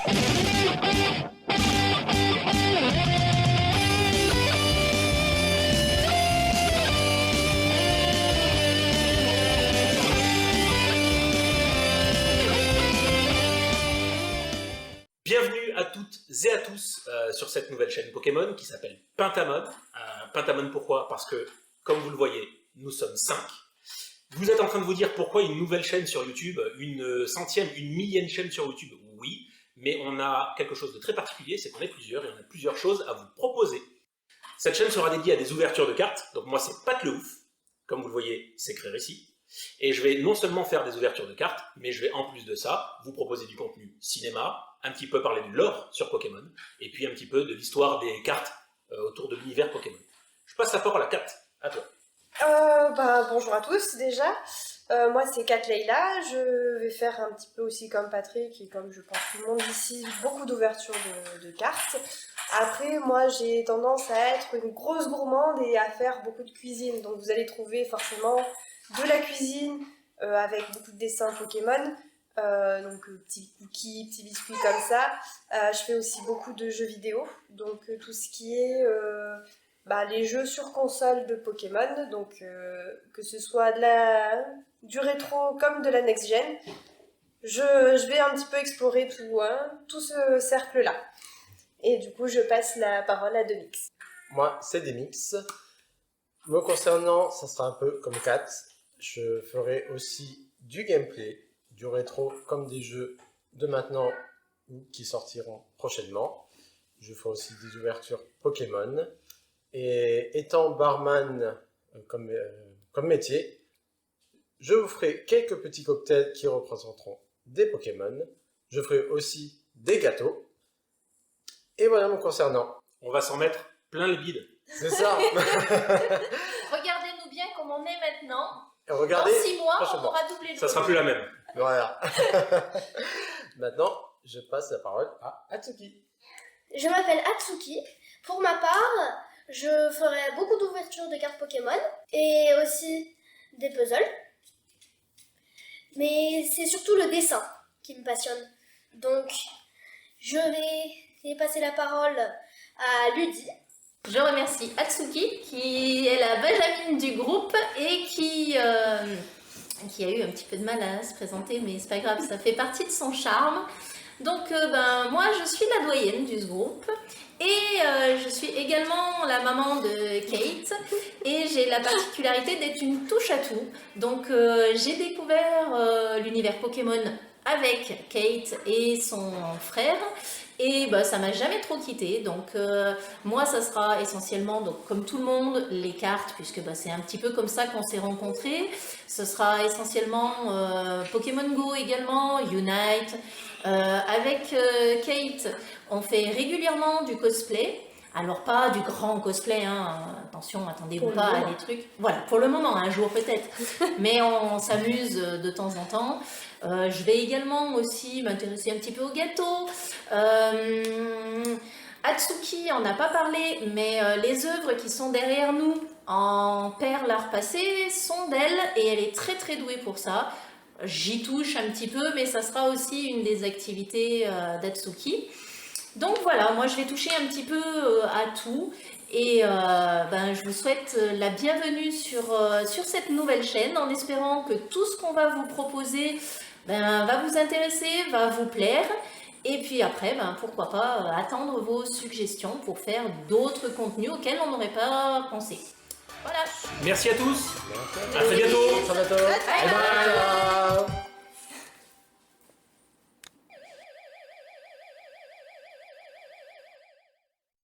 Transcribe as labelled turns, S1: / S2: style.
S1: Bienvenue à toutes et à tous sur cette nouvelle chaîne Pokémon qui s'appelle Pentamon. Pentamon pourquoi? Parce que, comme vous le voyez, nous sommes 5. Vous êtes en train de vous dire pourquoi une nouvelle chaîne sur YouTube, une centième, une millième chaîne sur YouTube? Oui, mais on a quelque chose de très particulier, c'est qu'on est plusieurs et on a plusieurs choses à vous proposer. Cette chaîne sera dédiée à des ouvertures de cartes, donc moi c'est Pat le Ouf, comme vous le voyez, c'est écrit ici. Et je vais non seulement faire des ouvertures de cartes, mais je vais en plus de ça vous proposer du contenu cinéma, un petit peu parler du lore sur Pokémon, et puis un petit peu de l'histoire des cartes autour de l'univers Pokémon. Je passe la parole à Kat, à toi.
S2: Bonjour à tous déjà. Moi c'est Kat Leila, je vais faire un petit peu aussi comme Patrick et comme je pense tout le monde ici, beaucoup d'ouvertures de cartes. Après moi j'ai tendance à être une grosse gourmande et à faire beaucoup de cuisine, donc vous allez trouver forcément de la cuisine avec beaucoup de dessins Pokémon, donc petits cookies, petits biscuits comme ça. Je fais aussi beaucoup de jeux vidéo, donc tout ce qui est les jeux sur console de Pokémon, donc que ce soit du rétro comme de la next-gen. Je vais un petit peu explorer tout ce cercle-là. Et du coup, je passe la parole à Demix.
S3: Moi, c'est Demix. Me concernant, ça sera un peu comme Kat. Je ferai aussi du gameplay, du rétro comme des jeux de maintenant ou qui sortiront prochainement. Je ferai aussi des ouvertures Pokémon. Et étant barman comme métier, je vous ferai quelques petits cocktails qui représenteront des Pokémon. Je ferai aussi des gâteaux. Et voilà me concernant.
S1: On va s'en mettre plein le bide.
S3: C'est ça.
S4: Regardez-nous bien comme on est maintenant.
S3: Et regardez,
S4: dans 6 mois, on aura doublé le
S1: Ça sera plus la même.
S3: Voilà. Maintenant, je passe la parole à Atsuki.
S5: Je m'appelle Atsuki. Pour ma part, je ferai beaucoup d'ouvertures de cartes Pokémon et aussi des puzzles. Mais c'est surtout le dessin qui me passionne. Donc, je vais passer la parole à Ludi.
S4: Je remercie Atsuki, qui est la benjamine du groupe et qui a eu un petit peu de mal à se présenter, mais c'est pas grave, ça fait partie de son charme. Donc, moi, je suis la doyenne du groupe et je suis également la maman de Kate et j'ai la particularité d'être une touche à tout. Donc, j'ai découvert l'univers Pokémon avec Kate et son frère. Et ça m'a jamais trop quitté, donc moi ça sera essentiellement, donc, comme tout le monde, les cartes, puisque c'est un petit peu comme ça qu'on s'est rencontrés. Ce sera essentiellement Pokémon Go également, Unite. Avec Kate, on fait régulièrement du cosplay. Alors pas du grand cosplay, hein. Attention, attendez-vous pas à des trucs. Voilà, pour le moment, un jour peut-être. Mais on s'amuse de temps en temps. Je vais également aussi m'intéresser un petit peu aux gâteaux. Atsuki en a pas parlé, mais les œuvres qui sont derrière nous en perles à repasser sont d'elle et elle est très très douée pour ça. J'y touche un petit peu, mais ça sera aussi une des activités d'Atsuki. Donc voilà, moi je vais toucher un petit peu à tout et je vous souhaite la bienvenue sur cette nouvelle chaîne en espérant que tout ce qu'on va vous proposer va vous intéresser, va vous plaire et puis après, pourquoi pas attendre vos suggestions pour faire d'autres contenus auxquels on n'aurait pas pensé. Voilà.
S1: Merci à tous. À très bientôt.
S3: À très bientôt.
S4: Bye bye.